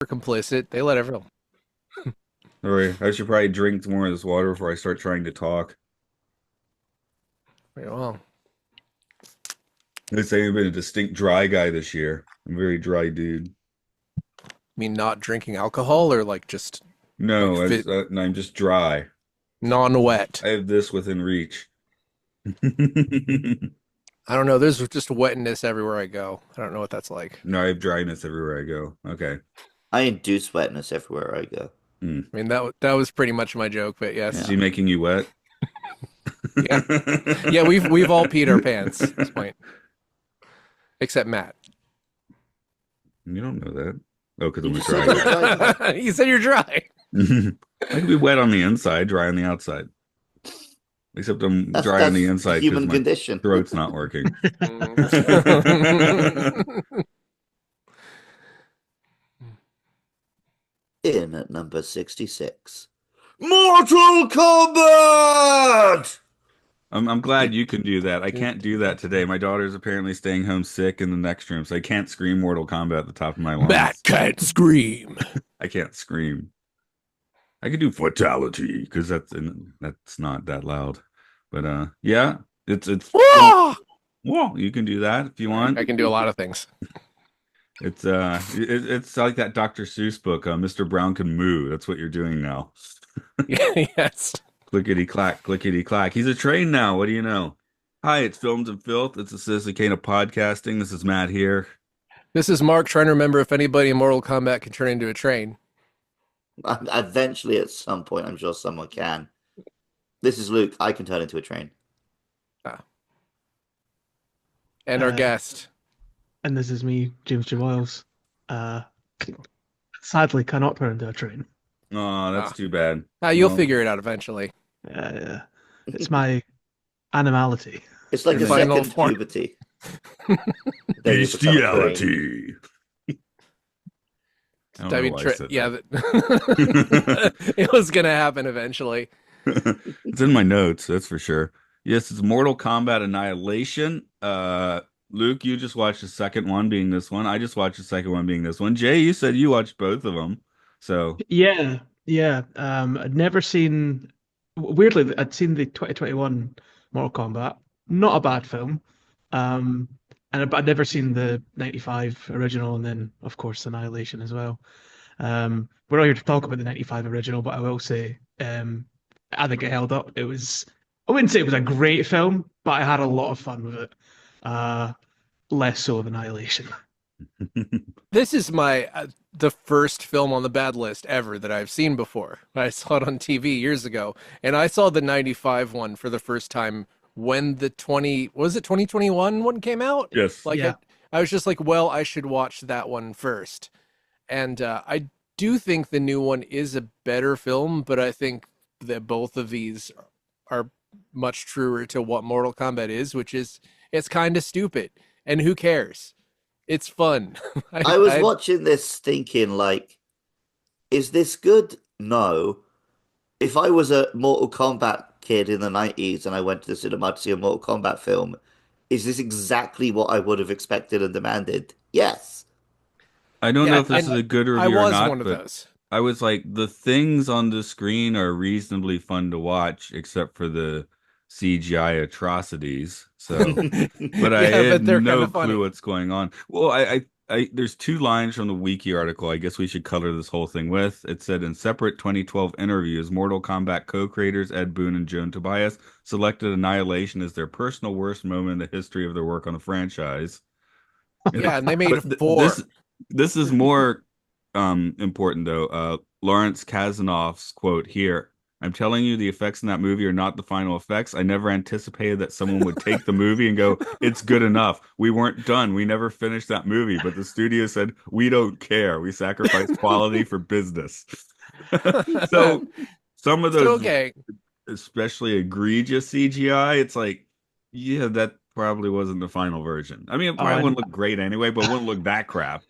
complicit. They let everyone. All right, I should probably drink more of this water before I start trying to talk. Well, They say I've been a distinct dry guy this year. I'm a very dry dude. I mean, not drinking alcohol or like just like No, fit no, I'm just dry. non-wet. I have this within reach. I don't know. There's just wetness everywhere I go. I don't know what that's like. No, I have dryness everywhere I go. Okay. I induce wetness everywhere I go. Hmm. I mean, that was pretty much my joke, but Is yes, Yeah. he making you wet? yeah, yeah. We've all peed our pants at this point, except Matt. You don't know that. Oh, because You I'm a just said dry you're a guy. dry guy. You said you're dry. I can be wet on the inside, dry on the outside. Except I'm dry on the That's the inside because human my condition. throat's not working. In at number 66. Mortal Kombat! I'm glad you can do that. I can't do that today. My daughter's apparently staying home sick in the next room, so I can't scream Mortal Kombat at the top of my Matt lungs. can't scream. I can't scream. I could do fatality because that's not that loud. But yeah, it's Whoa! well, you can do that if you want. I can do a lot of things. It's like that Dr. Seuss book, Mr. Brown Can Moo. That's what you're doing now. Yes. Clickety clack, clickety clack. He's a train now. What do you know? Hi, it's Films and Filth. It's a Cicicane of podcasting. This is Matt here. This is Mark trying to remember if anybody in Mortal Kombat can turn into a train. Eventually, at some point, I'm sure someone can. This is Luke. I can turn into a train. And our guest. And this is me, James J. Wiles. Sadly, cannot turn into a train. Oh, that's too bad. You'll Well, figure it out eventually. It's my animality. It's like Your a final second form. puberty. Then you become a train. bestiality. I don't know why I said yeah, that. it was gonna happen eventually. It's in my notes, that's for sure. Yes, it's Mortal Kombat Annihilation. Luke, you just watched the second one being this one. I just watched the second one being this one. Jay, you said you watched both of them. So Yeah. I'd never seen. Weirdly, I'd seen the 2021 Mortal Kombat. Not a bad film. But I'd never seen the 95 original, and then of course Annihilation as well. We're not here to talk about the 95 original, but I will say, I think it held up. It was. I wouldn't say it was a great film, but I had a lot of fun with it. Less so than Annihilation. This is my the first film on the bad list ever that I've seen before. I saw it on TV years ago, and I saw the 95 one for the first time when the 2021 one came out? yes. Like Yeah. I was just like, well, I should watch that one first. And I do think the new one is a better film, but I think that both of these are much truer to what Mortal Kombat is, which is it's kind of stupid. And who cares? It's fun. I was watching this thinking, like, is this good? No. If I was a Mortal Kombat kid in the 90s and I went to the cinema to see a Mortal Kombat film, is this exactly what I would have expected and demanded? Yes. I don't know if this is and a good I review or was not, one of but those. I was like, the things on the screen are reasonably fun to watch, except for the CGI atrocities. So, but I Yeah, but had they're no kinda funny. clue what's going on. Well, there's two lines from the wiki article. I guess we should color this whole thing with. It said in separate 2012 interviews, Mortal Kombat co-creators Ed Boon and Joan Tobias selected Annihilation as their personal worst moment in the history of their work on the franchise. Yeah, and they made But four. this is more important though. Lawrence Kasanoff's quote here. I'm telling you, the effects in that movie are not the final effects. I never anticipated that someone would take the movie and go, it's good enough. We weren't done. We never finished that movie. But the studio said, we don't care. We sacrifice quality for business. So some of So, those, okay. especially egregious CGI, it's like, yeah, that probably wasn't the final version. I mean, it probably wouldn't look great anyway, but it wouldn't look that crap.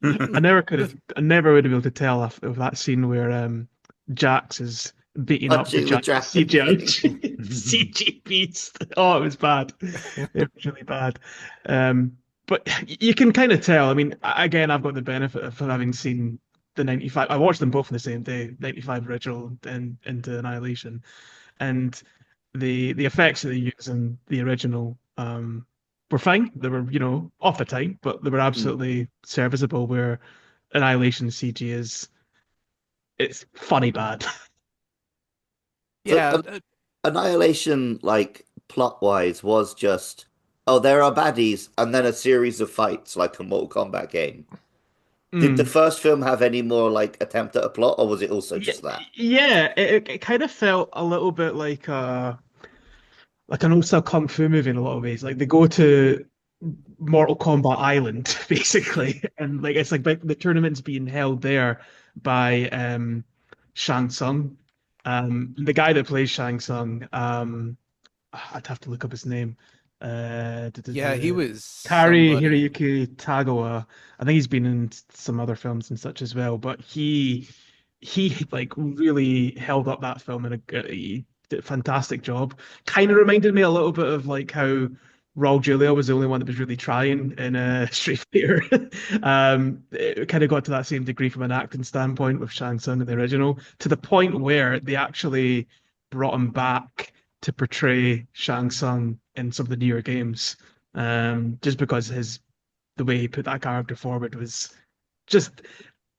I never would have been able to tell if that scene where Jax is beating up the Punching the Jax dragon. CGI CG beast. Oh, it was bad. It was really bad. But you can kind of tell. I mean, again, I've got the benefit of having seen the 95. I watched them both on the same day, 95 original and into Annihilation. And the effects that they use in the original were fine. They were, off the time, but they were Mm. absolutely serviceable, where Annihilation CG it's funny bad. So Yeah, Annihilation, like plot wise, was just oh, there are baddies, and then a series of fights like a Mortal Kombat game. Did the Mm. first film have any more like attempt at a plot, or was it also Yeah, just that? yeah, it kind of felt a little bit like an old style kung fu movie in a lot of ways. Like they go to Mortal Kombat Island, basically, and like it's like the tournament's being held there by Shang Tsung. The guy that plays Shang Tsung, I'd have to look up his name. yeah, he was Kari somebody. Hiroyuki Tagawa. I think he's been in some other films and such as well, but he like really held up that film and he did a fantastic job. Kind of reminded me a little bit of like how Raul Julia was the only one that was really trying in Street Fighter. It kind of got to that same degree from an acting standpoint with Shang Tsung in the original, to the point where they actually brought him back to portray Shang Tsung in some of the newer games, just because the way he put that character forward was just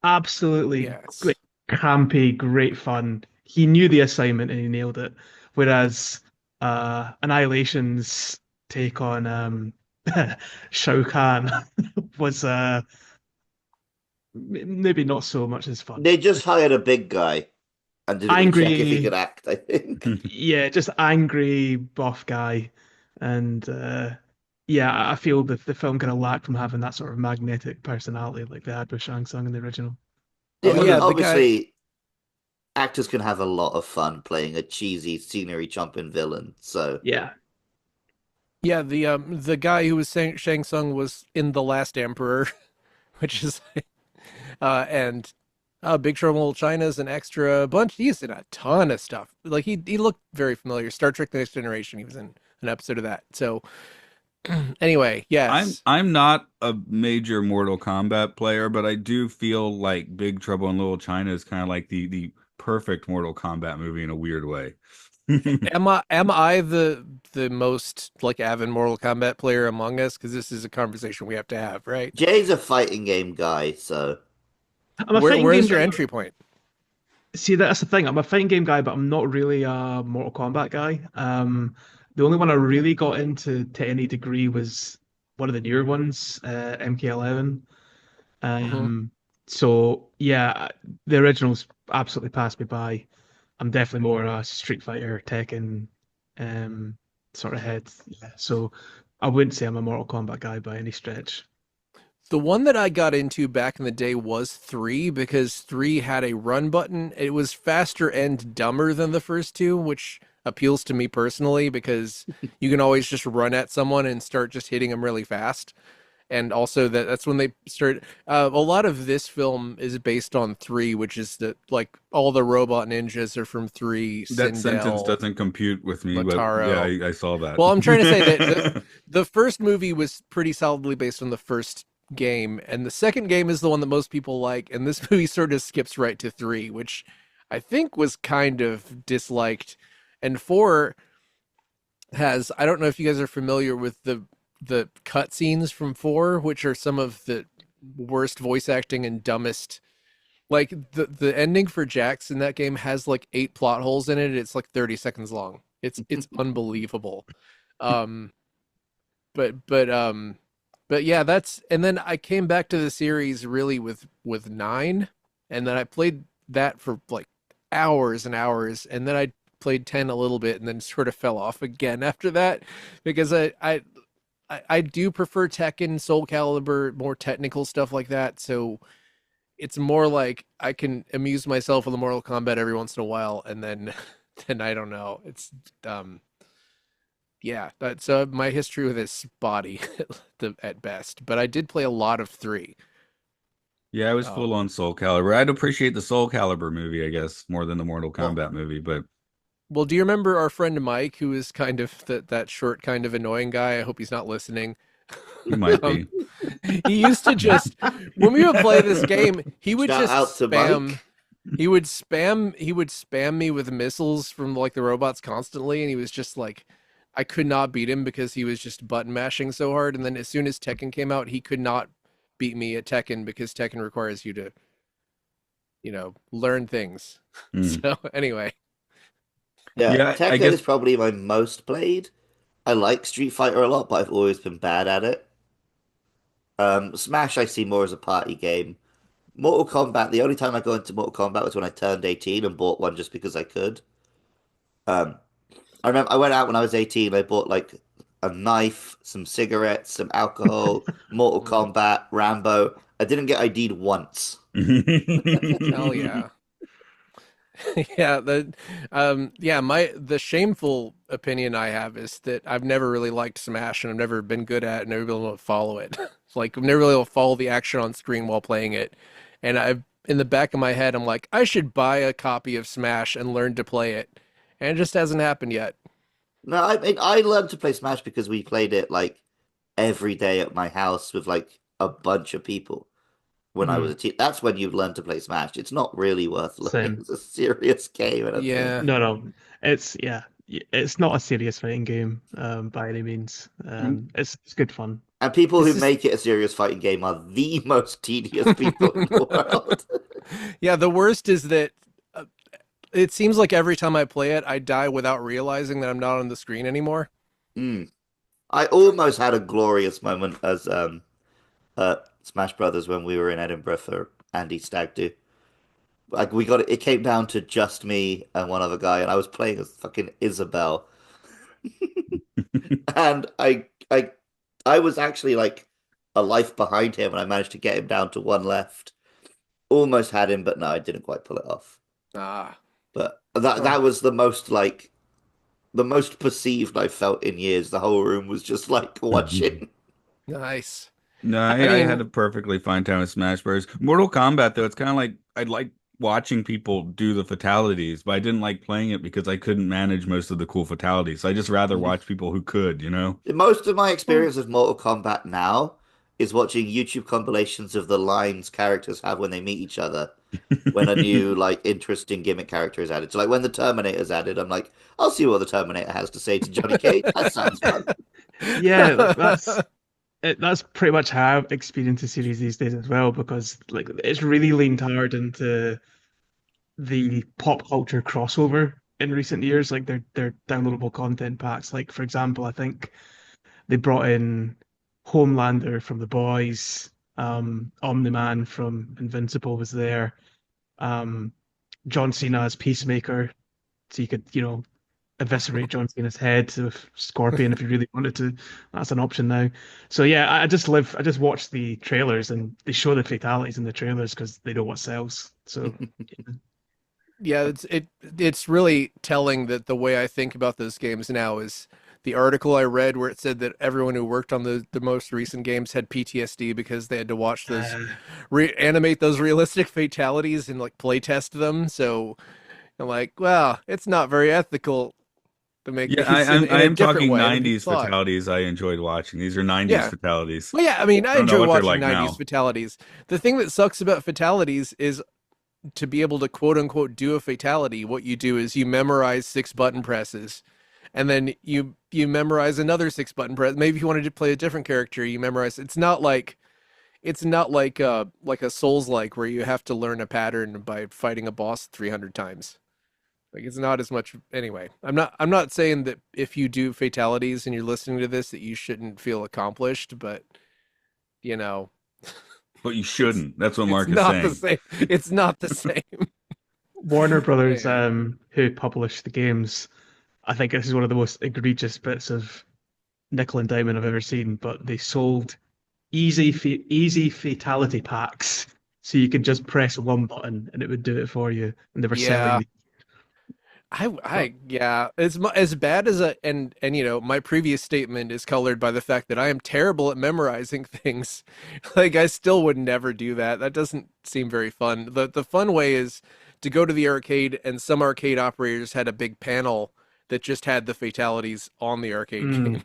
absolutely Yes. great, campy, great fun. He knew the assignment and he nailed it. Whereas Annihilation's take on Shao Kahn was maybe not so much as fun. They just hired a big guy and didn't really check if he could Angry, act, I think. yeah, just angry buff guy, and yeah, I feel that the film kind of lacked from having that sort of magnetic personality like they had with Shang Tsung in the original. Oh Yeah, I mean, yeah, the guy. obviously, actors can have a lot of fun playing a cheesy scenery chomping villain. So, Yeah. Yeah, the guy who was saying Shang Tsung was in The Last Emperor, which is and Big Trouble in Little China is an extra bunch. He's in a ton of stuff. Like he looked very familiar. Star Trek: The Next Generation. He was in an episode of that. So anyway, I'm yes, I'm not a major Mortal Kombat player, but I do feel like Big Trouble in Little China is kind of like the perfect Mortal Kombat movie in a weird way. am I the most like avid Mortal Kombat player among us? Because this is a conversation we have to have, right? Jay's a fighting game guy, so I'm a Where fighting game where's guy. your entry point? See, that's the thing. I'm a fighting game guy, but I'm not really a Mortal Kombat guy. The only one I really got into to any degree was one of the newer ones, MK11. Hmm. So yeah, the originals absolutely passed me by. I'm definitely more a Street Fighter, Tekken, um, sort of head. Yeah. So I wouldn't say I'm a Mortal Kombat guy by any stretch. The one that I got into back in the day was 3 because 3 had a run button. It was faster and dumber than the first two, which appeals to me personally because you can always just run at someone and start just hitting them really fast. And also that's when they start. A lot of this film is based on 3, which is that like all the robot ninjas are from 3, That sentence Sindel, doesn't compute with me, but yeah, Motaro. I saw that. Well, I'm trying to say that the first movie was pretty solidly based on the first game, and the second game is the one that most people like, and this movie sort of skips right to 3, which I think was kind of disliked. And 4 has, I don't know if you guys are familiar with the cutscenes from 4, which are some of the worst voice acting and dumbest. Like the ending for Jax in that game has like 8 plot holes in it. It's like 30 seconds long. It's unbelievable. Um, but yeah, that's, and then I came back to the series really with 9, and then I played that for like hours and hours, and then I played 10 a little bit and then sort of fell off again after that because I do prefer Tekken, Soul Calibur, more technical stuff like that. So it's more like I can amuse myself with the Mortal Kombat every once in a while, and then then I don't know. It's yeah, that's my history with this body at best. But I did play a lot of 3. Yeah, I was full Um, on Soul Calibur. I'd appreciate the Soul Calibur movie, I guess, more than the Mortal well, Kombat movie, but well, do you remember our friend Mike, who is kind of that short, kind of annoying guy? I hope he's not listening. He might Um, be. he used to just when we would play this game, he would Shout just out to spam. Mike. He would spam me with missiles from like the robots constantly, and he was just like, I could not beat him because he was just button mashing so hard. And then as soon as Tekken came out, he could not beat me at Tekken because Tekken requires you to, learn things. Hmm. So anyway, Yeah, Yeah, I Tekken guess. is probably my most played. I like Street Fighter a lot, but I've always been bad at it. Smash I see more as a party game. Mortal Kombat, the only time I go into Mortal Kombat was when I turned 18 and bought one just because I could. Um, I remember I went out when I was 18, I bought like a knife, some cigarettes, some alcohol, Mortal Kombat, Rambo. I didn't get ID'd once. hell yeah. Yeah, the shameful opinion I have is that I've never really liked Smash and I've never been good at it and never been able to follow it. Like I've never really able to follow the action on screen while playing it. And I've in the back of my head I'm like, I should buy a copy of Smash and learn to play it. And it just hasn't happened yet. No, I mean I learned to play Smash because we played it like every day at my house with like a bunch of people when I was a Mhm. teen. That's when you learn to play Smash. It's not really worth learning. Same. It's a serious game, I don't think. Yeah. No, no, it's yeah, it's not a serious fighting game by any means. It's good fun. And people It's who just make it a serious fighting game are the most tedious people in the world. Yeah, the worst is that it seems like every time I play it, I die without realizing that I'm not on the screen anymore. Mm. I almost had a glorious moment as Smash Brothers when we were in Edinburgh for Andy Stag Do. Like we got it, it came down to just me and one other guy, and I was playing as fucking Isabel, and I was actually like a life behind him, and I managed to get him down to one left. Almost had him, but no, I didn't quite pull it off. Ah. But that Oh, that was the most like the most perceived I felt in years. The whole room was just like watching. nice. No, I I had mean, a perfectly fine time with Smash Bros. Mortal Kombat, though, it's kind of like I like watching people do the fatalities, but I didn't like playing it because I couldn't manage most of the cool fatalities. So I just rather watch people who could, you know? Most of my experience of Mortal Kombat now is watching YouTube compilations of the lines characters have when they meet each other. When a new like interesting gimmick character is added. So like when the Terminator's added, I'm like, I'll see what the Terminator has to say to Johnny Cage. That sounds fun. Yeah, that's pretty much how I've experienced the series these days as well, because like it's really leaned hard into the pop culture crossover in recent years. Like their downloadable content packs. Like for example, I think they brought in Homelander from The Boys, Omni-Man from Invincible was there, um, John Cena as Peacemaker, so you could, eviscerate John Cena's head with Scorpion if you really wanted to. That's an option now. So yeah, I just watch the trailers and they show the fatalities in the trailers because they know what sells. So yeah, it's really telling that the way I think about those games now is the article I read where it said that everyone who worked on the most recent games had PTSD because they had to watch those uh, reanimate those realistic fatalities and like play test them. So I'm like, well, it's not very ethical to make Yeah, these in I a am different talking way than people 90s thought. fatalities I enjoyed watching. These are 90s Yeah. fatalities. Well, yeah, I mean, I I don't know enjoy what they're watching like 90s now. fatalities. The thing that sucks about fatalities is to be able to quote unquote do a fatality, what you do is you memorize six button presses and then you memorize another six button press. Maybe if you wanted to play a different character, you memorize. It's not like a Souls like where you have to learn a pattern by fighting a boss 300 times. Like it's not as much anyway. I'm not saying that if you do fatalities and you're listening to this that you shouldn't feel accomplished, but you know, But you it's shouldn't. That's what it's Mark is not the saying. same. It's not the same. Warner Brothers, Yeah. who published the games, I think this is one of the most egregious bits of nickel and diamond I've ever seen. But they sold easy fatality packs, so you could just press one button and it would do it for you. And they were selling Yeah. the. But Yeah, as bad as and my previous statement is colored by the fact that I am terrible at memorizing things. Like I still would never do that. That doesn't seem very fun. The fun way is to go to the arcade, and some arcade operators had a big panel that just had the fatalities on the arcade mm, game.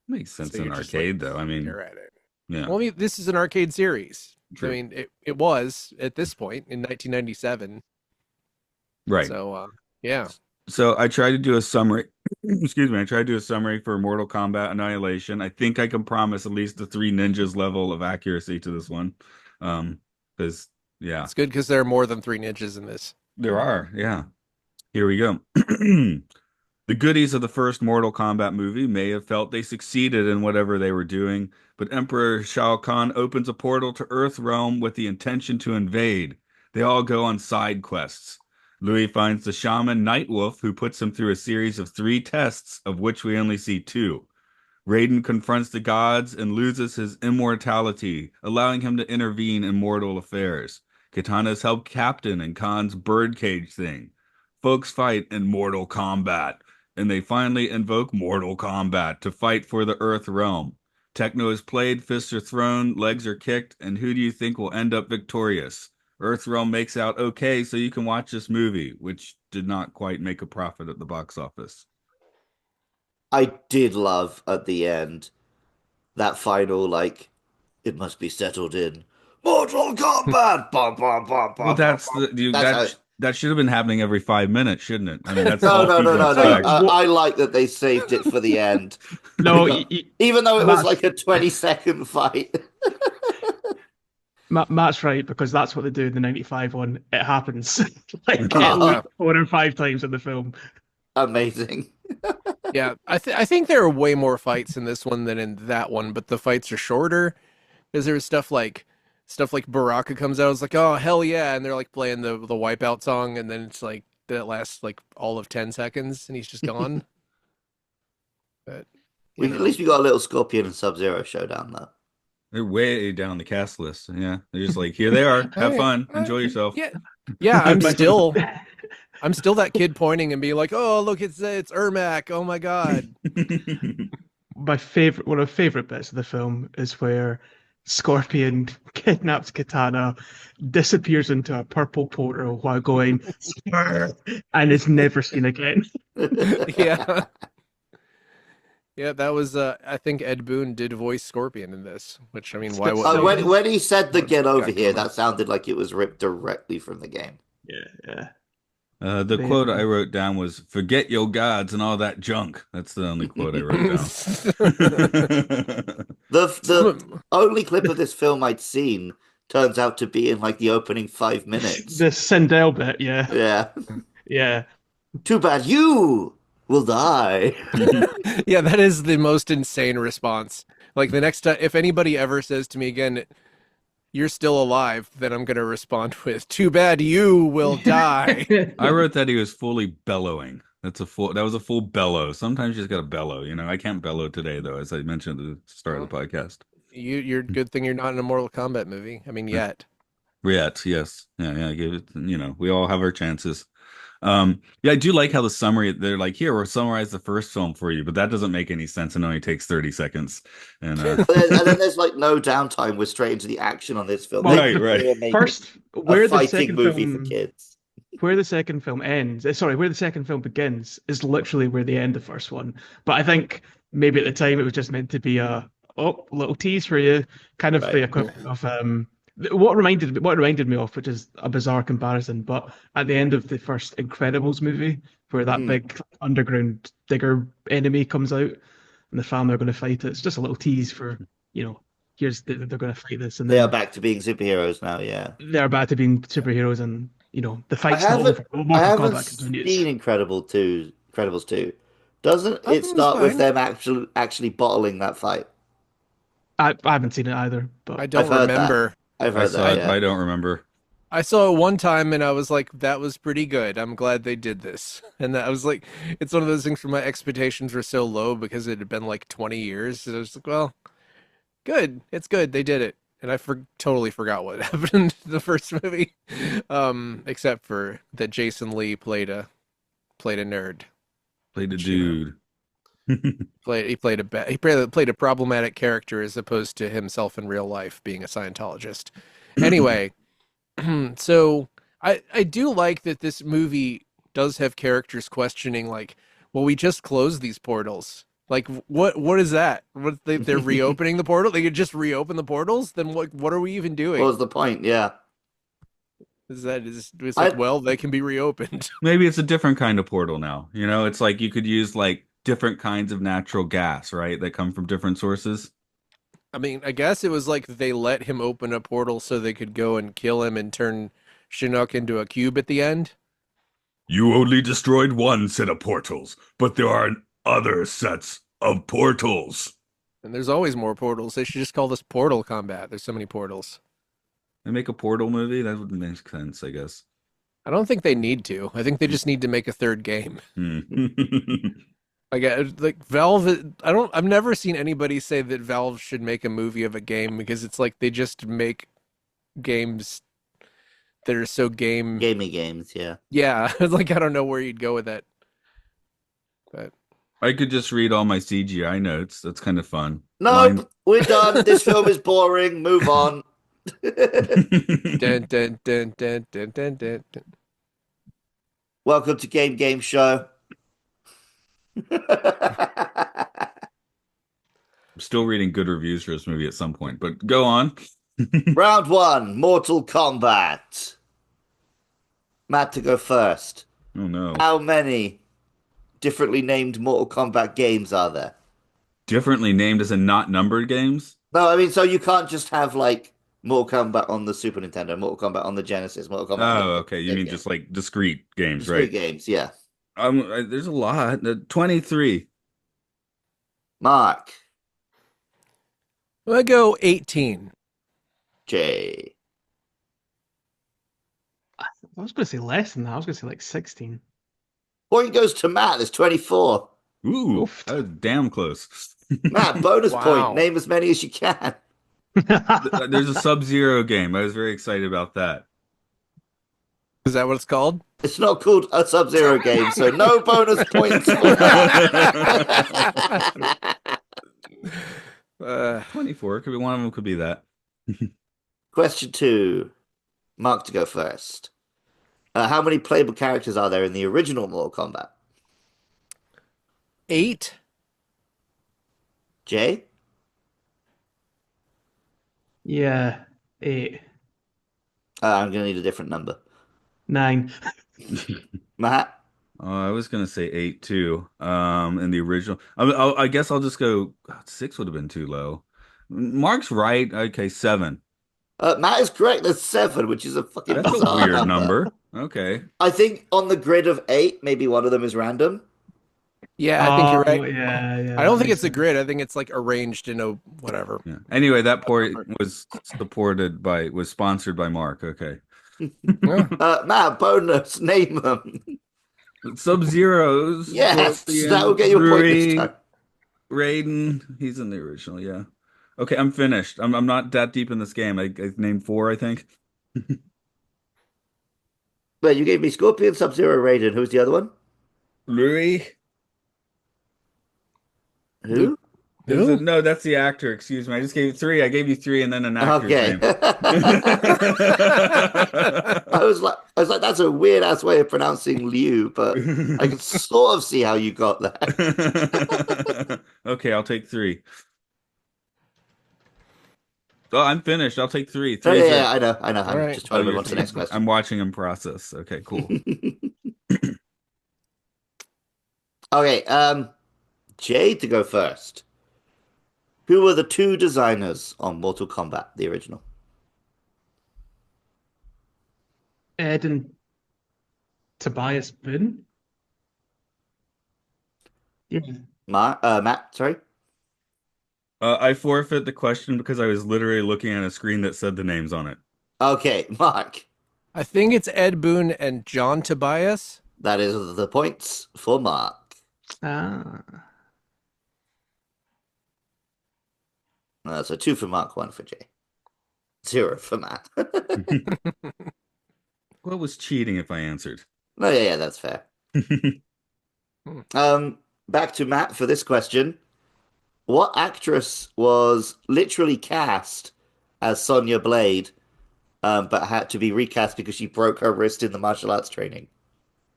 Makes sense So in you're just arcade, though. I mean, stare at it. yeah, Well, I mean, this is an arcade series. true. I mean, it was at this point in 1997. Right. So, yeah. So I tried to do a summary. Excuse me. I tried to do a summary for Mortal Kombat Annihilation. I think I can promise at least the three ninjas level of accuracy to this one. Because yeah, It's good because there are more than three ninjas in this. there are. Yeah. Here we go. The goodies of the first Mortal Kombat movie may have felt they succeeded in whatever they were doing, but Emperor Shao Kahn opens a portal to Earthrealm with the intention to invade. They all go on side quests. Louis finds the shaman Nightwolf, who puts him through a series of 3 tests, of which we only see 2. Raiden confronts the gods and loses his immortality, allowing him to intervene in mortal affairs. Katana's help captain in Khan's birdcage thing. Folks fight in Mortal Kombat, and they finally invoke Mortal Kombat to fight for the Earth realm. Techno is played, fists are thrown, legs are kicked, and who do you think will end up victorious? Earthrealm makes out okay, so you can watch this movie, which did not quite make a profit at the box office. I did love at the end that final, like, it must be settled in Mortal Kombat. Bum, bum, bum, Well, bum, that's bum, the That's how. that should have been happening every 5 minutes, shouldn't it? I mean, that's No, all no, no, people no, no. expect. I like that they saved it for the end, No, even though it was Matt's, like a 20-second fight. Matt's right, because that's what they do in the 95 one. It happens like at Oh, least 4 or 5 times in the film. amazing. Yeah, I think there are way more fights in this one than in that one, but the fights are shorter because there was stuff like Baraka comes out. It's like, oh hell yeah, and they're like playing the Wipeout song, and then it's like that lasts like all of 10 seconds, and he's just gone. But you At know, least we got a little Scorpion and Sub-Zero showdown, though. They're way down the cast list. Yeah, they're just like, here they are. Have Hey, fun. Enjoy yourself. yeah. I'm But- still that kid pointing and being like, oh look, it's Ermac. Oh my god. one of my favorite bits of the film is where Scorpion kidnaps Katana, disappears into a purple portal while going "Spur," and is never seen again. Yeah. Yeah, that was I think Ed Boon did voice Scorpion in this, which I mean, why So- would when he said the "get over Got here," coming. that sounded like it was ripped directly from the game. Yeah. The quote I wrote down was, "Forget your gods and all that junk." That's the only quote I wrote down. The only clip of this film I'd seen turns out to be in like the opening 5 minutes. The Sindel bit, yeah. Yeah. Yeah. Too bad you will die. Yeah, that is the most insane response. Like the next time, if anybody ever says to me again, "You're still alive," then I'm gonna respond with, "Too bad you will die." I wrote that he was fully bellowing. That was a full bellow. Sometimes you just got to bellow. I can't bellow today though, as I mentioned at the start of the podcast. You're good thing you're not in a Mortal Kombat movie. I mean, yet. Yet, yes, yeah. Give it. We all have our chances. Yeah, I do like how the summary. They're like, here, we'll summarize the first film for you, but that doesn't make any sense and only takes 30 seconds. And And then there's like no downtime. We're straight into the action on this film. Well, They right. really make First, it where a the fighting second movie film for kids. where the second film ends, where the second film begins is literally where they end the first one. But I think maybe at the time it was just meant to be a little tease for you, kind of Right. the equivalent of what reminded me of, which is a bizarre comparison, but at the end of the first Incredibles movie, where that big underground digger enemy comes out and the family are going to fight it, it's just a little tease for, they're going to fight this, and They then are back to being superheroes now. Yeah. they're back to being superheroes, and the fight's not haven't- over. I Mortal haven't Kombat continues. seen Incredibles 2. Doesn't I thought it it was start with fine. them actually bottling that fight? I haven't seen it either, but I don't I've heard that. remember. I've I heard saw that. it. Yeah. I don't remember. I saw it one time and I was like, that was pretty good. I'm glad they did this. And I was like, it's one of those things where my expectations were so low because it had been like 20 years. And I was like, well, good. It's good. They did it. And I totally forgot what happened in the first movie. Except for that Jason Lee played a nerd. Played a Which, you know, dude. He played a problematic character as opposed to himself in real life being a Scientologist. Anyway, so I do like that this movie does have characters questioning like, well, we just closed these portals. Like what is that? What they're reopening the portal? They could just reopen the portals? Then what are we even What doing? was the point? Yeah. Is that is it's like, I well, they can be reopened. Maybe it's a different kind of portal now. You know, it's like you could use like different kinds of natural gas, right? That come from different sources. I mean, I guess it was like they let him open a portal so they could go and kill him and turn Chinook into a cube at the end. You only destroyed one set of portals, but there are other sets of portals. And there's always more portals. They should just call this Portal Combat. There's so many portals. They make a portal movie? That would make sense, I guess. I don't think they need to. I think they just need to make a third game. Hmm. Like Valve, I've never seen anybody say that Valve should make a movie of a game because it's like they just make games that are so game. gaming games, yeah. Yeah, like I don't know where you'd go with that. But I could just read all my CGI notes. That's kind of fun. Nope, we're done. This film is boring. Move on. dun, dun, dun, dun, dun, dun, dun, dun. Welcome to Game Show. I'm still reading good reviews for this movie at some point, but go on. Round 1, Mortal Kombat. Matt to go first. Oh no. How many differently named Mortal Kombat games are there? Differently named as in not numbered games? No, I mean, so you can't just have like Mortal Kombat on the Super Nintendo, Mortal Kombat on the Genesis, Mortal Kombat on Oh, the okay. You mean just like discrete games, discrete right? games, yeah. There's a lot. 23. Mark, I'm gonna go 18. Jay. I was going to say less than that. I was going to say like 16. Point goes to Matt. There's 24. Ooh, Oof. that was damn close. Matt, bonus Wow. point. Name as many as you can. There's a Sub-Zero game. I was very excited about that. Is that what it's called? It's not called a Sub-Zero game, so no bonus points for that. 24. Could be one of them. Could be that. Question 2. Mark to go first. How many playable characters are there in the original Mortal Kombat? 8. Jay? Yeah, 8, I'm going to need a different number. 9. Matt? I was gonna say 8 too. In the original, I guess I'll just go. God, 6 would have been too low. Mark's right. Okay, 7. Matt is correct. There's 7, which is a fucking That's a bizarre weird number. Okay. I think on the grid of 8, maybe one of them is random. Yeah, I think you're right. Yeah. I don't think makes it's a sense. grid. I think it's like arranged in a whatever. Yeah. Anyway, that port was sponsored by Mark. Okay. Yeah. Matt, bonus. Name them. Sub-Zero's. Yes, Scorpion, that will get you a point this Rui, time. Raiden. He's in the original. Yeah. Okay, I'm finished. I'm not that deep in this game. I named 4, I think. But you gave me Scorpion, Sub-Zero, Raiden. Who's the other one? Rui. Who? No, that's the actor. Excuse me. I just gave you 3. I gave you 3 and then an actor's Okay. name. I was like, that's a weird ass way of pronouncing Liu, but I can sort of see how you got that. Okay, I'll take 3. Oh, I'm finished. I'll take 3. Oh, 3 is yeah, it. I know. I'm All right. just trying to move you're on to the next question. I'm watching him process. Okay, cool. Okay, Jay to go first. Who were the 2 designers on Mortal Kombat, the original? Ed and Tobias Boone. Yeah. Matt, sorry. I forfeit the question because I was literally looking at a screen that said the names on it. Okay, Mark. I think it's Ed Boon and John Tobias. That is the points for Mark. Ah. So 2 for Mark, 1 for Jay. 0 for Matt. What was cheating if I answered? No, yeah, that's fair. Back to Matt for this question. What actress was literally cast as Sonya Blade, but had to be recast because she broke her wrist in the martial arts training?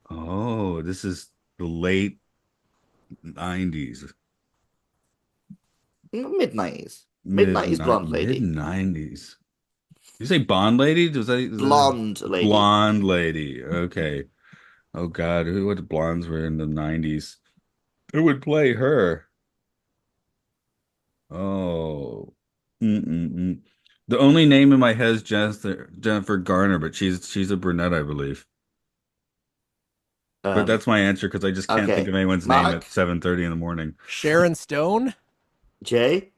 Oh, this is the late 90s. Mid 90s. Mid 90s blonde Mid lady. 90s. You say Bond lady? Is that Blonde lady. blonde lady? Okay. Oh God, what blondes were in the 90s? Who would play her? Oh. Mm-mm-mm. The only name in my head is Jennifer Garner, but she's a brunette, I believe. But Um, that's my answer because I just can't think okay. of anyone's name at Mark, 7:30 in the morning. Sharon Stone? Jay.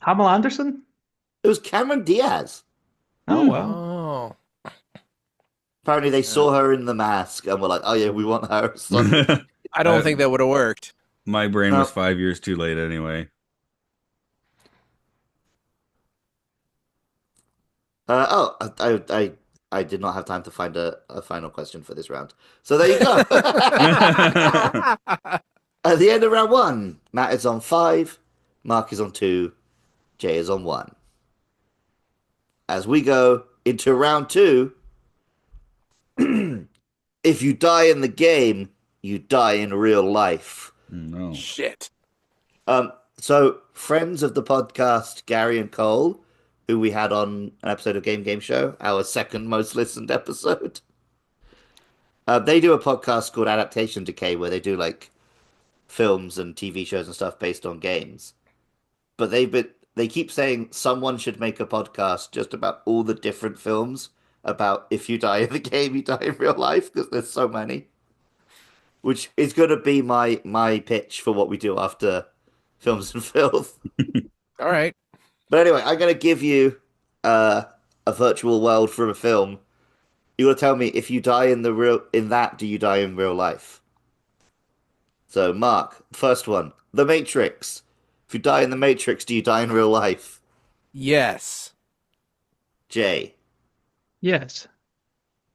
Pamela Anderson? It was Cameron Diaz. Oh Hmm. well. Oh. Apparently, they Yeah. saw her in The Mask and were like, "Oh yeah, we want her." So, I don't think that would have worked. My brain was no. 5 years too late anyway. I did not have time to find a final question for this round. So there you go. At the end of round one, Matt is on 5, Mark is on 2, Jay is on 1. As we go into round 2, if you die in the game, you die in real life. No. Shit. So friends of the podcast, Gary and Cole, who we had on an episode of Game Show, our second most listened episode. They do a podcast called Adaptation Decay where they do like films and TV shows and stuff based on games. But they keep saying someone should make a podcast just about all the different films about if you die in the game, you die in real life because there's so many. Which is going to be my pitch for what we do after Films and Filth. All right. But anyway, I'm going to give you a virtual world from a film. You got to tell me if you die in that, do you die in real life? So, Mark, first one, The Matrix. If you die in The Matrix, do you die in real life? Yes. Jay, Yes.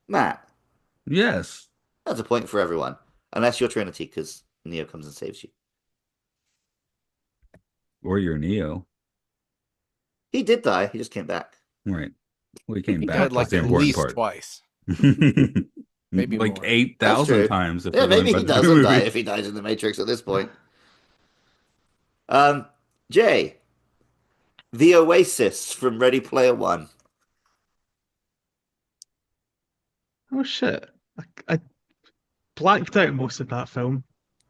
Matt, Yes. that's a point for everyone, unless you're Trinity, because Neo comes and saves you. Or you're Neo. He did die. He just came back. Right. Well, he came He back. died That's like the at important least part. twice. Maybe Like more. 8,000 true. times if Yeah, we're going maybe by he the new doesn't die movie. if he dies in The Matrix at this point. Jay, The Oasis from Ready Player One. Oh shit. I blacked out most of that film.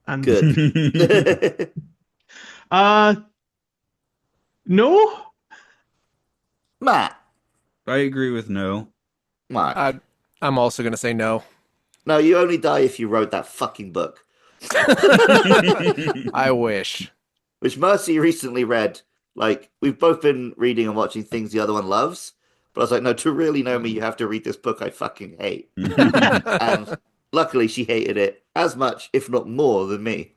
And Good. uh no? Matt, I agree with no. Mark. I'm also going to say no. No, you only die if you wrote that fucking book, I wish. which Mercy recently read. Like, we've both been reading and watching things the other one loves. But I was like, no, to really know me, you have to read this book I fucking hate. And luckily, she hated it as much, if not more, than me.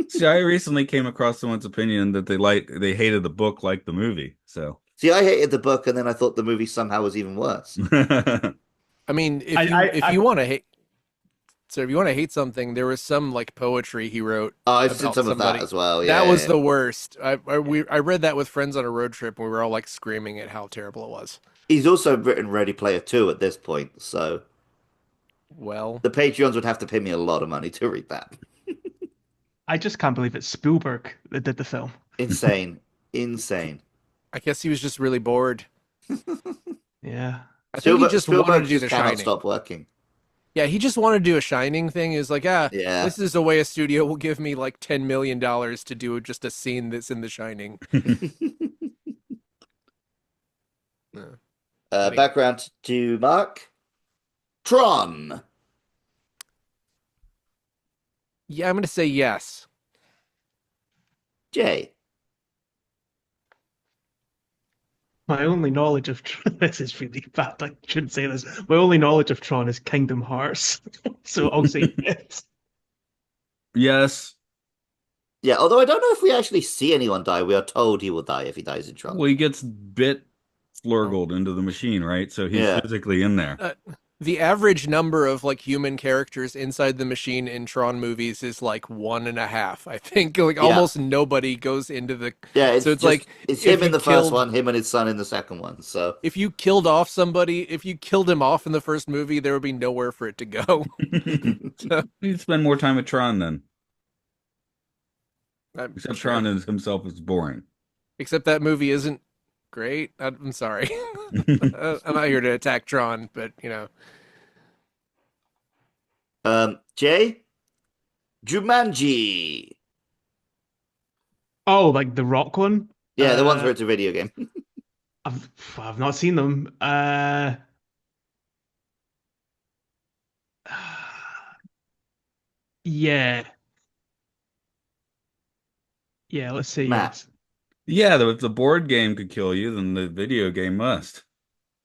See, I recently came across someone's opinion that they hated the book like the movie. So See, I hated the book, and then I thought the movie somehow was even worse. I mean, if you want to hate, so if you want to hate something, there was some like poetry he wrote Oh, I've seen about some of somebody. that as well. Yeah, That was yeah. the worst. I read that with friends on a road trip, and we were all like screaming at how terrible it was. He's also written Ready Player 2 at this point, so Well, the Patreons would have to pay me a lot of money to read that. I just can't believe it's Spielberg that did the film. Insane. Insane. I guess he was just really bored. Yeah. I think he just wanted Spielberg to do just The cannot Shining. stop working. Yeah, he just wanted to do a Shining thing. Is like, Yeah. this is a way a studio will give me like $10 million to do just a scene that's in The Shining. Yeah. Background to Mark. Tron. Yeah, I'm gonna say yes. Jay. My only knowledge of this is really bad. I shouldn't say this. My only knowledge of Tron is Kingdom Hearts. So I'll say yes. Yes. Yeah, although I don't know if we actually see anyone die. We are told he will die if he dies in Tron. Well, he gets bit flurgled into the machine, right? So he's Yeah. physically in there. The average number of like human characters inside the machine in Tron movies is like 1.5. I think like almost nobody goes into the. Yeah, it's So it's just- like, it's if him in you the first killed- one, him and his son in the second one. So If you killed off somebody, if you killed him off in the first movie, there would be nowhere for it to go. He'd spend more time with Tron then. I'm Except sure. Tron himself is boring. Except that movie isn't great. I'm sorry. I'm not here to attack Tron, but Jay, Jumanji. Oh, like the Rock one? Yeah, the ones where it's a video game. I've not seen them. Yeah. Yeah, let's say Matt. yes. Yeah, though if the board game could kill you, then the video game must.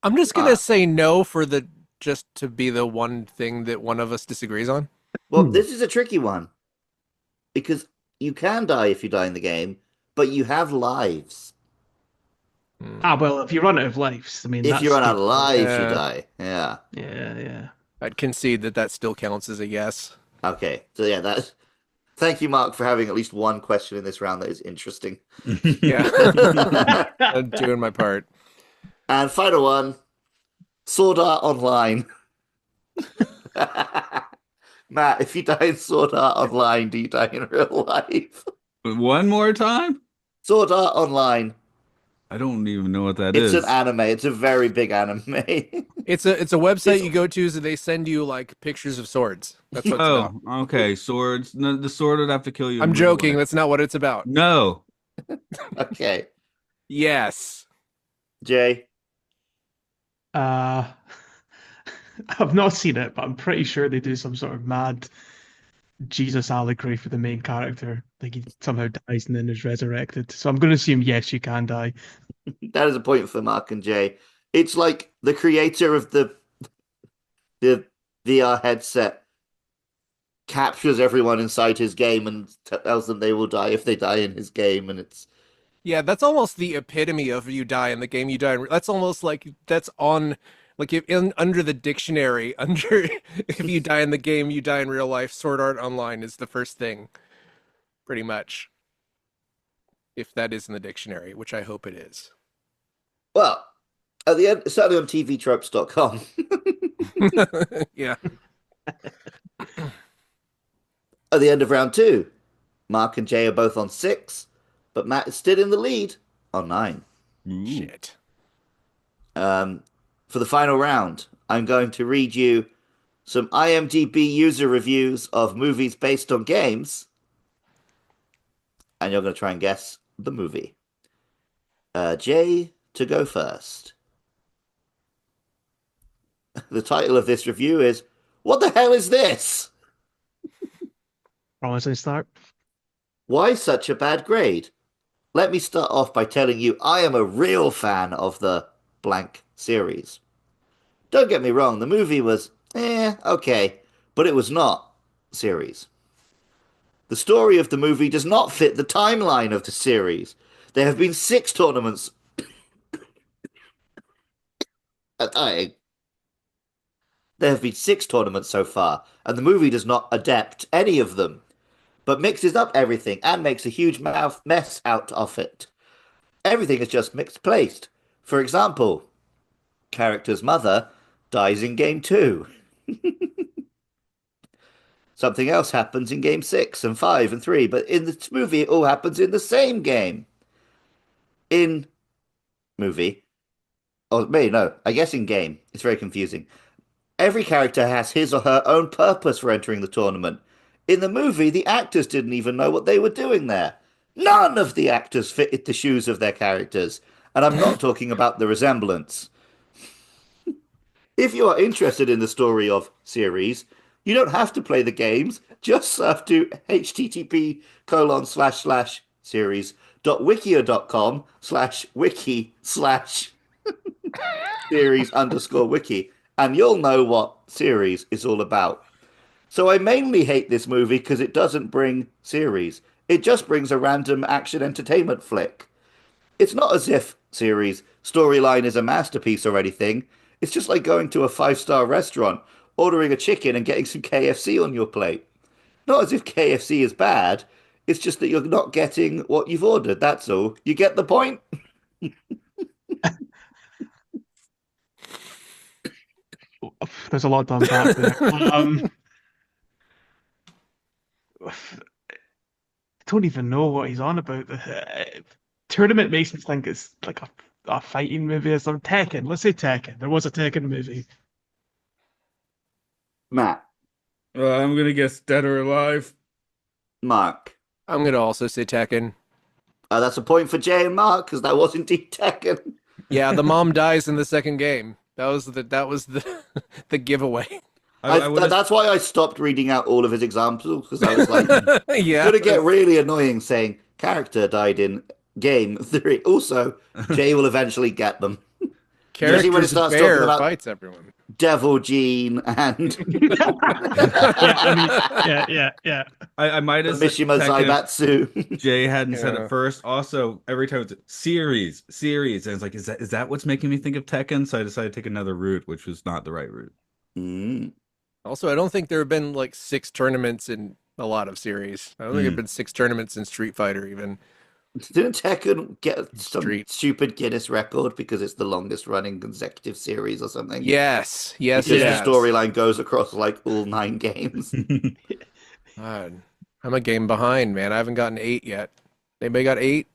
I'm just gonna Ah, say no for the just to be the one thing that one of us disagrees on. well, this is a tricky one because you can die if you die in the game, but you have lives. Hmm. Well, if you run out of lives, I mean If you that's run the out of lives, you Yeah, die. Yeah. yeah. I'd concede that still counts as a yes. Okay. So yeah, that. Thank you, Mark, for having at least one question in this round that is interesting. Yeah, And I'm doing my part. final one, Sword Art Online. Matt, if you die in Sword Art Online, do you die in real life? One more time? Sword Art Online. I don't even know what that It's an is. anime. It's a very big anime. It's a website It's you go to, so they send you like pictures of swords. That's what it's about. Oh, okay. Swords. No, the sword would have to kill you I'm in real joking. life. That's not what it's about. No. okay. Yes. Jay. Uh, I've not seen it, but I'm pretty sure they do some sort of mad Jesus allegory for the main character. Like he somehow dies and then is resurrected. So I'm going to assume yes, you can die. That is a point for Mark and Jay. It's like the creator of the VR headset captures everyone inside his game and tells them they will die if they die in his game, and it's Yeah, that's almost the epitome of you die in the game, you die in. That's almost like that's on, like if in under the dictionary, under if you die in the game, you die in real life. Sword Art Online is the first thing, pretty much. If that is in the dictionary, which I hope it is. well, at the end, certainly on tvtropes.com. Yeah. At the end of round two, Mark and Jay are both on 6, but Matt is still in the lead on 9. Ooh. Shit. For the final round, I'm going to read you some IMDb user reviews of movies based on games, and you're going to try and guess the movie. Jay, to go first. The title of this review is What the hell is this? Promise I start. Why such a bad grade? Let me start off by telling you I am a real fan of the blank series. Don't get me wrong, the movie was okay, but it was not series. The story of the movie does not fit the timeline of the series. There have been 6 tournaments. Dying. There have been 6 tournaments so far, and the movie does not adapt any of them, but mixes up everything and makes a huge mess out of it. Everything is just mixed placed. For example, character's mother dies in game 2. Something else happens in game 6 and 5 and 3, but in this movie it all happens in the same game. In movie, or maybe no, I guess in game. It's very confusing. Every character has his or her own purpose for entering the tournament. In the movie, the actors didn't even know what they were doing there. None of the actors fitted the shoes of their characters, and I'm not talking about the resemblance. If you are interested in the story of series, you don't have to play the games. Just surf to http://series.wiki.com/wiki/series_wiki, and you'll know what series is all about. So I mainly hate this movie because it doesn't bring series. It just brings a random action entertainment flick. It's not as if series storyline is a masterpiece or anything. It's just like going to a 5-star restaurant, ordering a chicken and getting some KFC on your plate. Not as if KFC is bad. It's just that you're not getting what you've ordered. That's all. You get the point? There's a lot to unpack there. don't even know what he's on about. Tournament makes me think it's like a fighting movie or something. Tekken. Let's say Tekken. There was a Tekken movie. Matt, I'm gonna guess Dead or Alive. Mark. I'm gonna also say Tekken. That's a point for Jay and Mark because that was indeed Tekken. Yeah, the mom dies in the second game. That was the the giveaway. That's why I stopped reading out all of his examples because I was like, Yeah, gonna get really annoying saying character died in game 3. Also, Jay will eventually get them. Especially when it character's starts talking bear about fights everyone. Devil Gene and Yeah. I might have said Mishima Tekken if Zaibatsu. Jay hadn't said Yeah. it first. Also, every time it's series, and it's like, is that what's making me think of Tekken? So I decided to take another route, which was not the right route. Mm. Also, I don't think there have been like 6 tournaments in a lot of series. I don't think there have been 6 tournaments in Street Fighter even. Didn't Tekken get some Street. stupid Guinness record because it's the longest running consecutive series or something? Yes, Because it the has. storyline goes across like all 9 games. God, I'm a game behind, man. I haven't gotten 8 yet. Anybody got 8?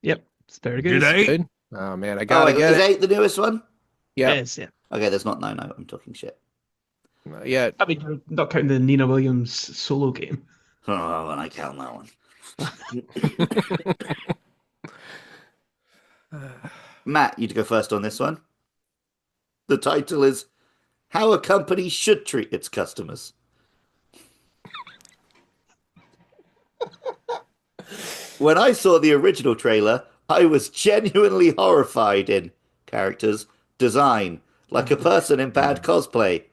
Yep. It's very good. Did I? Good. Oh man, I Oh, gotta wait, get is it. 8 the newest one? Yeah, Yes, yeah. Okay, there's not 9. I'm talking shit. not yet. I mean, you're not counting the Nina Williams solo game. Oh, and I count that one. Matt, you to go first on this one. The title is How a Company Should Treat Its Customers. When I saw the original trailer, I was genuinely horrified in characters, design, like a person in bad cosplay.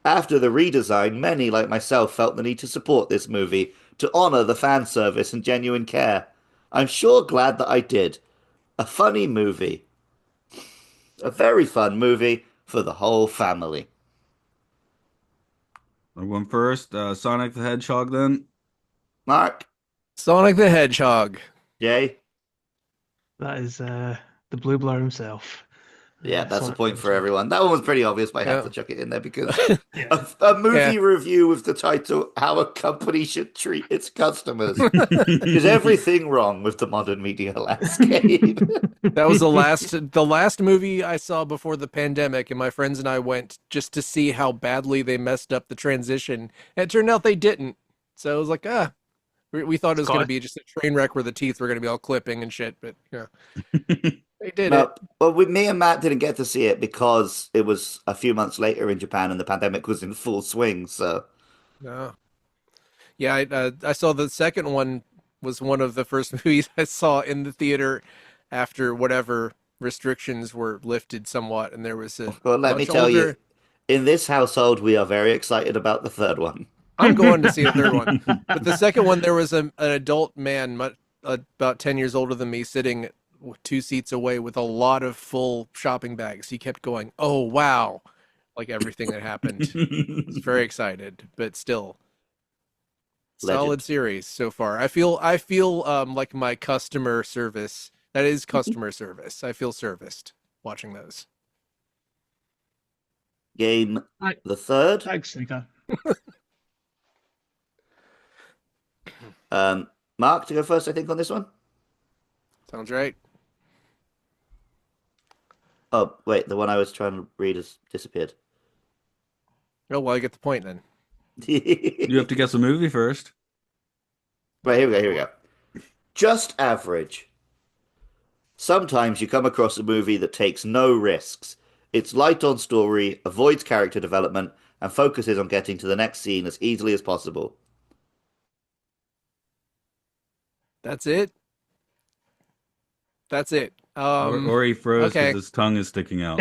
After the redesign, many, like myself, felt the need to support this movie, to honor the fan service and genuine care. I'm sure glad that I did. A funny movie. A very fun movie for the whole family. I'm going first. Sonic the Hedgehog, then. Mark? Sonic the Hedgehog. Jay? That is the blue blur himself. Yeah, that's a Sonic point for Hedgehog. everyone. That one was pretty obvious, but I have Yeah. to chuck it in there because Yeah. a movie Yeah. review with the title How a Company Should Treat Its Customers. Is everything wrong with the modern media landscape? That was the last movie I saw before the pandemic, and my friends and I went just to see how badly they messed up the transition. And it turned out they didn't. So I was like, we thought it was going to be just a train wreck where the teeth were going to be all clipping and shit, but yeah, they did No, it. well, with me and Matt didn't get to see it because it was a few months later in Japan and the pandemic was in full swing. So No. Yeah, I saw the second one was one of the first movies I saw in the theater after whatever restrictions were lifted somewhat, and there was a well, let me much tell you, older. in this household, we are very excited about the third one. I'm going to see the third one, but the second one there was an adult man, about 10 years older than me, sitting 2 seats away with a lot of full shopping bags. He kept going, "Oh wow," like everything that happened. I was very excited, but still. Solid Legend. series so far. I feel like my customer service. That is customer service. I feel serviced watching those. Game Hi. the third. Thanks, Nika. Mark, to go first, I think, on this one. Sounds right. Oh, wait, the one I was trying to read has disappeared. Oh well, I get the point then. You have to guess a movie first. Right, here we go. Just average. Sometimes you come across a movie that takes no risks. It's light on story, avoids character development, and focuses on getting to the next scene as easily as possible. That's it. That's it. Or he froze because okay. his tongue is sticking out.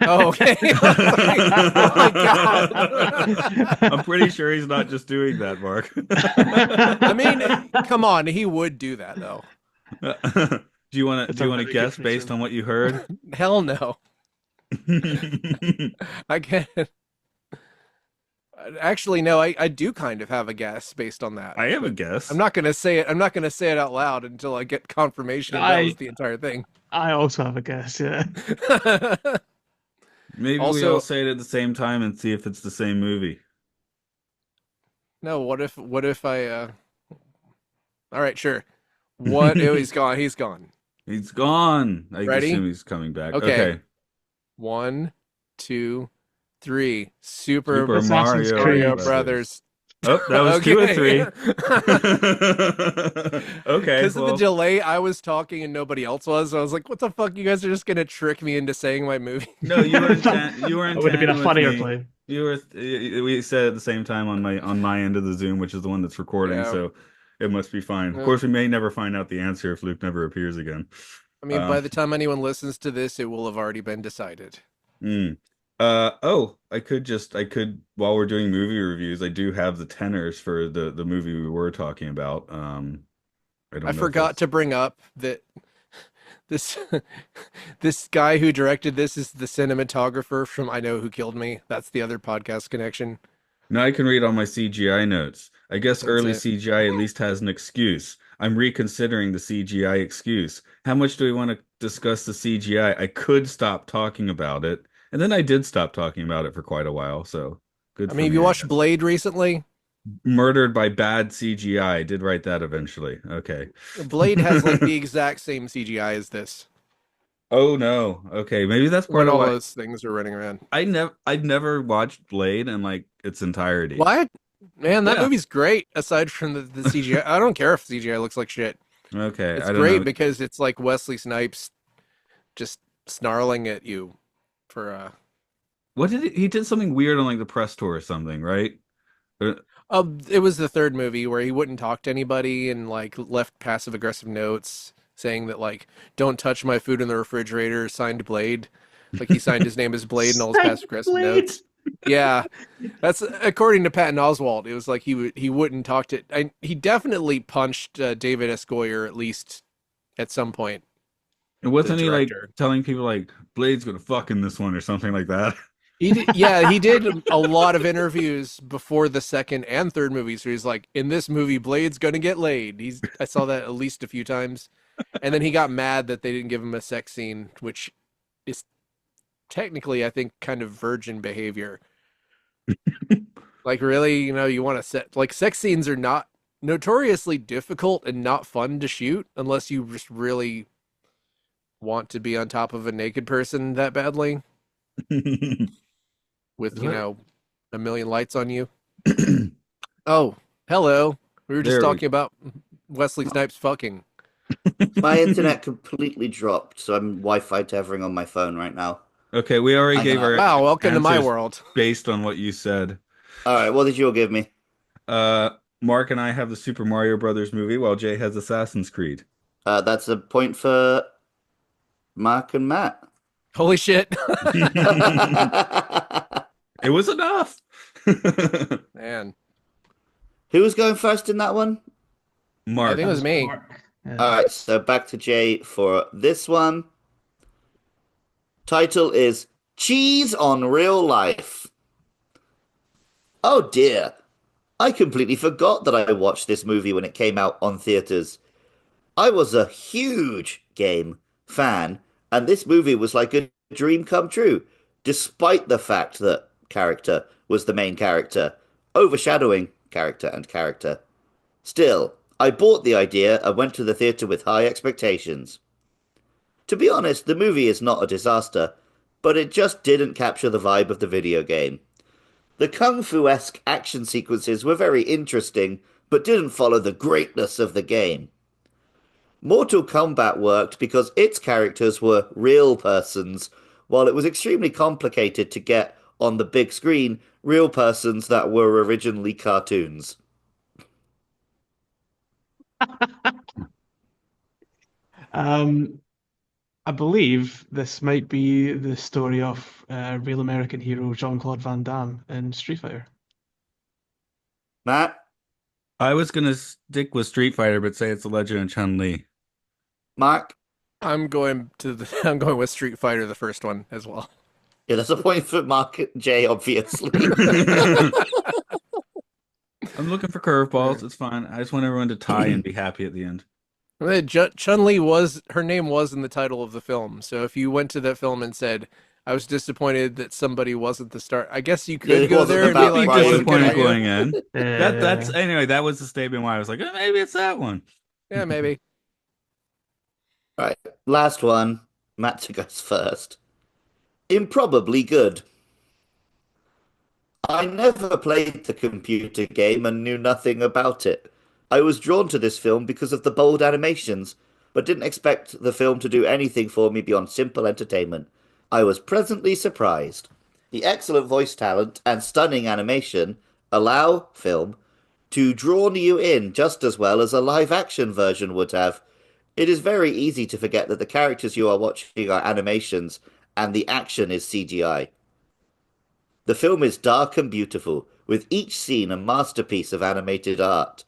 Oh, okay. Oh my god. I'm pretty sure he's not just doing that, Mark. I mean, come on, he would do that though. Do you want It's to a really guess good based picture. on what you heard? Hell no. I can't. Actually, no. I do kind of have a guess based on that. I have a guess. I'm not gonna say it. I'm not gonna say it out loud until I get confirmation that was the entire thing. I also have a guess, yeah. Maybe we Also- all say it at the same time and see if it's the same movie. No. What if I? All right, sure. What? Oh, he's gone. He's gone. He's gone. I Ready? assume he's coming back. Okay. Okay. 1, 2, 3. Super Super Assassin's Mario Mario Creed. Brothers. Brothers. Oh, that was two of three. Okay. Okay, Because of the well, delay, I was talking and nobody else was. So I was like, "What the fuck? You guys are just gonna trick me into saying my movie." no, you were in you were That in would have been a tandem with funnier me. play. You were we said at the same time on my end of the Zoom, which is the one that's recording, Yeah. so it must be fine. Of Yeah. course, we may never find out the answer if Luke never appears again. I mean, by the time anyone listens to this, it will have already been decided. Mm. Oh, I could while we're doing movie reviews, I do have the tenors for the movie we were talking about. I I don't know if forgot that's to bring up that this this guy who directed this is the cinematographer from I Know Who Killed Me. That's the other podcast connection. No, I can read all my CGI notes. I guess That's early it. CGI at least has an excuse. I'm reconsidering the CGI excuse. How much do we want to discuss the CGI? I could stop talking about it, and then I did stop talking about it for quite a while, so good I for mean, have me, you I watched guess. Blade recently? Murdered by bad CGI. Did write that eventually. Okay. Blade has like the exact same CGI as this Oh no. Okay, maybe that's part when of all why those things are running around. I'd never watched Blade in like its entirety. What? Man, that Yeah. movie's great aside from the CGI. I don't care if CGI looks like shit. Okay, It's I don't great know. because it's like Wesley Snipes just snarling at you for What did he did something weird on like the press tour or something, right? Uh, it was the third movie where he wouldn't talk to anybody and like left passive aggressive notes saying that like don't touch my food in the refrigerator, signed Blade. Like he signed his name as Blade and all his passive aggressive Blade. notes. Yeah. That's according to Patton Oswalt. It was like he wouldn't talk to he definitely punched David S. Goyer at least at some point, And the wasn't he like director. telling people like Blade's gonna fuck in this one or something like that? He did, yeah, he did a lot of interviews before the second and third movies where he's like, in this movie, Blade's gonna get laid. I saw that at least a few times. And then he got mad that they didn't give him a sex scene, which is technically, I think, kind of virgin behavior. Like, really, you want to like sex scenes are not notoriously difficult and not fun to shoot unless you just really want to be on top of a naked person that badly with, What? a million lights on you. Oh, hello. We were just There we talking about Wesley Snipes fucking. My internet completely dropped, so I'm Wi-Fi tethering on my phone right now. Okay, we already I gave got- our Wow, welcome to my answers world. based on what you said. All right, what did you all give me? Mark and I have the Super Mario Brothers movie, while Jay has Assassin's Creed. That's a point for Mark and Matt. Holy shit. It was enough. Man, Who was going first in that one? I Mark. think it was me. Yeah. All right, so back to Jay for this one. Title is Cheese on Real Life. Oh dear. I completely forgot that I watched this movie when it came out on theaters. I was a huge game fan, and this movie was like a dream come true, despite the fact that character was the main character, overshadowing character and character. Still, I bought the idea and went to the theater with high expectations. To be honest, the movie is not a disaster, but it just didn't capture the vibe of the video game. The kung fu-esque action sequences were very interesting, but didn't follow the greatness of the game. Mortal Kombat worked because its characters were real persons, while it was extremely complicated to get on the big screen real persons that were originally cartoons. Um, I believe this might be the story of real American hero Jean-Claude Van Damme in Street Fighter. Matt? I was gonna stick with Street Fighter, but say it's a Legend of Chun-Li. Mark? I'm going I'm going with Street Fighter, the first one as well. Yeah, that's a point for Mark J, obviously. I'm looking for curveballs. It's fine. I just want everyone to tie and be happy at the end. Chun-Li was her name was in the title of the film. So if you went to that film and said, I was disappointed that somebody wasn't the star. I guess you Yeah, could it go wasn't there and be about like, Brian hey, Cranston. Disappointed good going idea. in. That's anyway. That was the statement why I was like, maybe it's that one. Yeah, maybe. Right, last one. Matt to goes first. Improbably good. I never played the computer game and knew nothing about it. I was drawn to this film because of the bold animations, but didn't expect the film to do anything for me beyond simple entertainment. I was pleasantly surprised. The excellent voice talent and stunning animation allow film to draw you in just as well as a live action version would have. It is very easy to forget that the characters you are watching are animations and the action is CGI. The film is dark and beautiful, with each scene a masterpiece of animated art.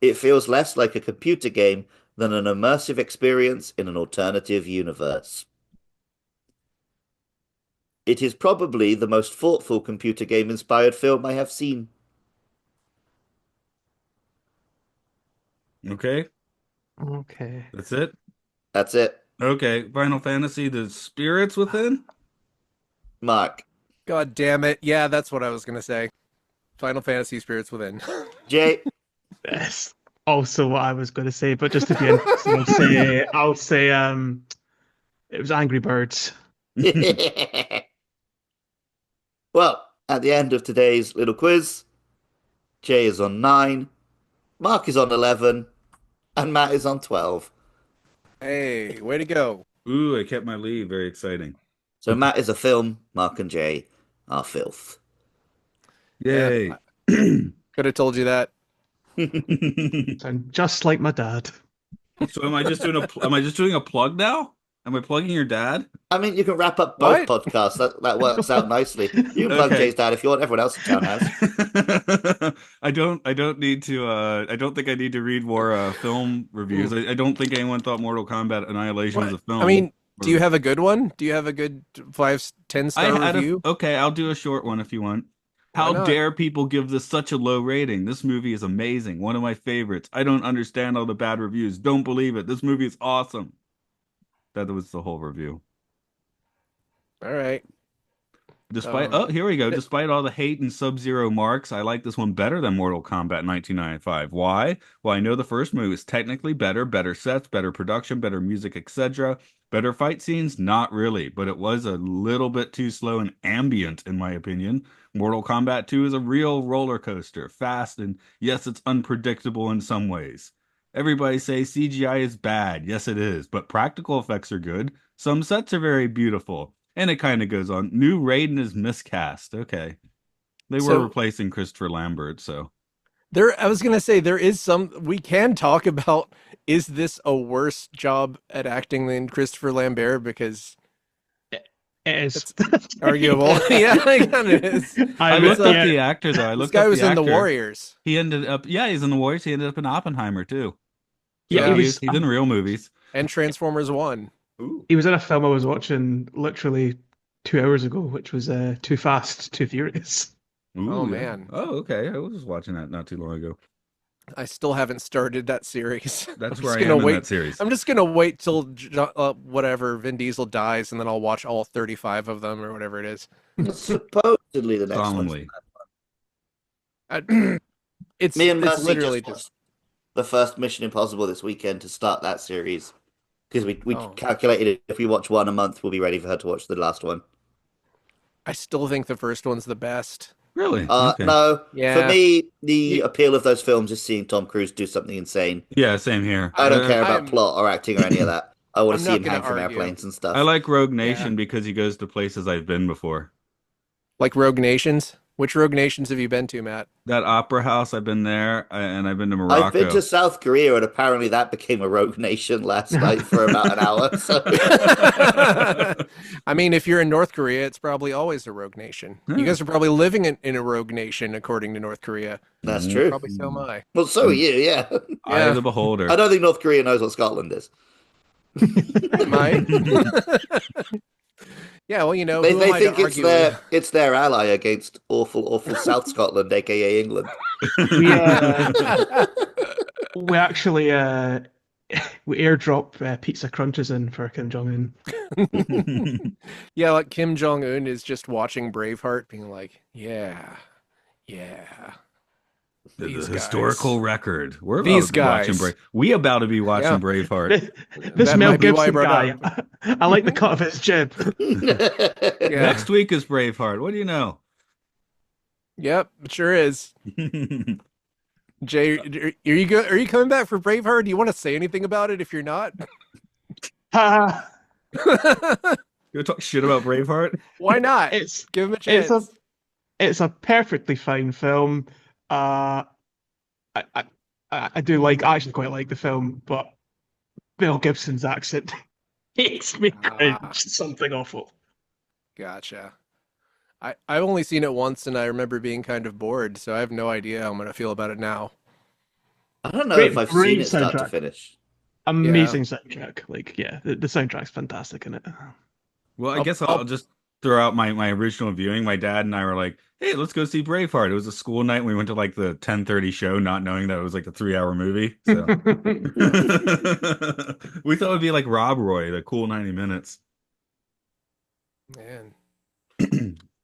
It feels less like a computer game than an immersive experience in an alternative universe. It is probably the most thoughtful computer game inspired film I have seen. Okay, Okay. that's it. That's it. Okay, Final Fantasy: The Spirits Within. Mark. God damn it. Yeah, that's what I was going to say. Final Fantasy Spirits Within. Jay. That's also what I was going to say, but just to be interesting, I'll say it was Angry Birds. Well, at the end of today's little quiz, Jay is on 9, Mark is on 11, and Matt is on 12. Hey, way to go. Ooh, I kept my lead. Very exciting. So Matt is a film, Mark and Jay are filth. Yay. Yeah, could have told you that. Sound just like my dad. So am I just doing a plug now? Am I plugging your dad? I mean, you can wrap up both What? podcasts. That works out nicely. You can plug Okay. Jay's dad if you want. Everyone else in town has. I don't need to I don't think I need to read more film reviews. I don't think anyone thought Mortal Kombat Annihilation was a film. I mean, do you have a good one? Do you have a good 10 I star had review? okay, I'll do a short one if you want. Why How not? dare people give this such a low rating? This movie is amazing. One of my favorites. I don't understand all the bad reviews. Don't believe it. This movie is awesome. That was the whole review. All right. Here we go. Despite all the hate and Sub-Zero marks, I like this one better than Mortal Kombat 1995. Why? Well, I know the first movie is technically better sets, better production, better music, etc. Better fight scenes? Not really, but it was a little bit too slow and ambient, in my opinion. Mortal Kombat 2 is a real roller coaster, fast, and yes, it's unpredictable in some ways. Everybody say CGI is bad. Yes, it is, but practical effects are good. Some sets are very beautiful. And it kind of goes on. New Raiden is miscast. Okay. They were So- replacing Christopher Lambert, so. I was gonna say there is we can talk about, is this a worse job at acting than Christopher Lambert? Because It is. it's arguable. Yeah, it kind of is. I would looked up say- the actor, though. I This looked guy up was the in the actor. Warriors. He ended up, he's in the Warriors. He ended up in Oppenheimer, too. Yeah, So he he's was. in real movies. And Transformers 1. Ooh. He was in a film I was watching literally 2 hours ago, which was Too Fast, Too Furious. Oh, Yeah. man. Oh, okay. I was watching that not too long ago. I still haven't started that series. That's I'm where just I am gonna in wait. that series. I'm just gonna wait till whatever Vin Diesel dies, and then I'll watch all 35 of them or whatever it is. Supposedly the next Solemnly. It's Me and it's Mercy literally just just watched the first Mission Impossible this weekend to start that series. Because we Oh. calculated if we watch one a month, we'll be ready for her to watch the last one. I still think the first one's the best. Really? Okay. No, Yeah. for me, the You- appeal of those films is seeing Tom Cruise do something insane. Yeah, same here. I don't care about I'm- plot or acting or any of that. I want I'm to see not him gonna hang from argue. airplanes and stuff. I like Rogue Nation because he goes to places I've been before. Like Rogue Nations. Which Rogue Nations have you been to, Matt? That opera house, I've been there, and I've been to Morocco. I've been to South Korea, and apparently that became a rogue nation last night for about an hour. So. I mean, if you're in North Korea, it's probably always a rogue nation. Yeah. You guys are probably living in a rogue nation, according to North Korea. That's true. Probably so am I. Well, so are you, yeah. Eye Yeah. of the beholder. I don't think North Korea knows what Scotland is. Am I? Yeah, well, you know, They who am I think to it's argue it's their ally against awful South Scotland, aka England. We, we actually we airdrop pizza crunches in for Kim Jong Un. Yeah, like Kim Jong Un is just watching Braveheart, being like, "Yeah, yeah, The these historical guys, record. We're about these to be watching guys." We about to be watching Yeah, Braveheart. This that Mel might be why I Gibson brought guy, it up. I like the cut of his jib. Yeah, Next week is Braveheart. What do you know? yep, it sure is. Jay, are you go? Are you coming back for Braveheart? Do you want to say anything about it? If you're not, You talk shit about Braveheart? why not? it's Give him a it's a chance. it's a perfectly fine film. Uh, I, I I do like I actually quite like the film, but Mel Gibson's accent makes me cringe. Ah, Something awful. gotcha. I've only seen it once, and I remember being kind of bored, so I have no idea how I'm gonna feel about it now. I don't know if Great, I've seen great it start to soundtrack. finish. Yeah. Amazing soundtrack. Like, yeah, the soundtrack's fantastic in it. Well, I I'll, guess I'll I'll, just throw out my original viewing. My dad and I were like, "Hey, let's go see Braveheart." It was a school night. And we went to like the 10:30 show, not knowing that it was like a 3-hour movie. So we thought it would be like Rob Roy, the cool 90 minutes. man.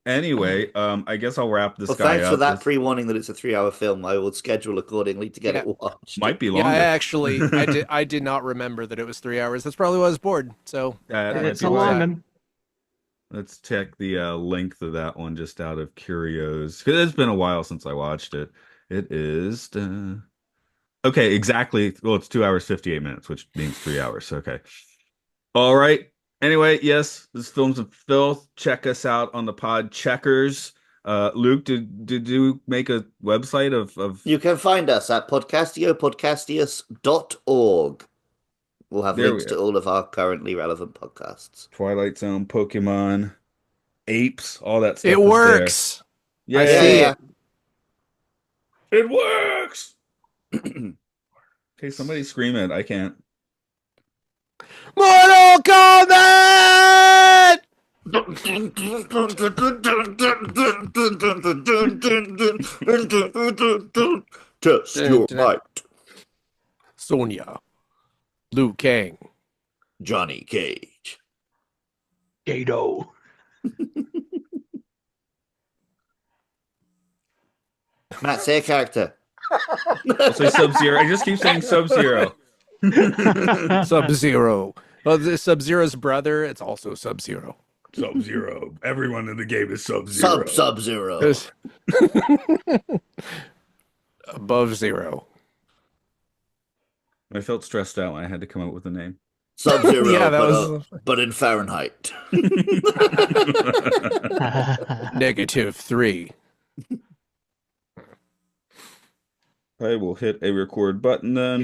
Anyway, I guess I'll wrap this Well, guy thanks for up. that This pre-warning that it's a 3-hour film. I will schedule accordingly to get Yeah. it watched. might be Yeah, I longer. actually, I did not remember that it was 3 hours. That's probably why I was bored. So That yeah, might It's be a cool with why. long that. one. Let's check the length of that one just out of curios. Because it's been a while since I watched it. It is okay, exactly. Well, it's 2 hours 58 minutes, which means 3 hours. Okay. All right. Anyway, yes, this film's a filth. Check us out on the pod checkers. Luke, did you make a website of You can find us at podcastios.org. We'll have there we links go. to all of our currently relevant podcasts. Twilight Zone, Pokemon, Apes, all that stuff It is there. works. I Yeah, see yeah. it. It works. Okay, somebody scream it. I can't. Mortal Kombat! Test your might, Sonya, Liu Kang. Johnny Cage. Gato. Matt, say a character. I'll say Sub-Zero. I just keep saying Sub-Zero. Sub-Zero. Well, the Sub-Zero's brother, it's also Sub-Zero. Sub-Zero. Everyone in the game is Sub-Zero. Sub-Zero. There's- Above zero. I felt stressed out when I had to come up with a name. Sub-Zero, Yeah, that was but in Fahrenheit. -3. I will hit a record button then.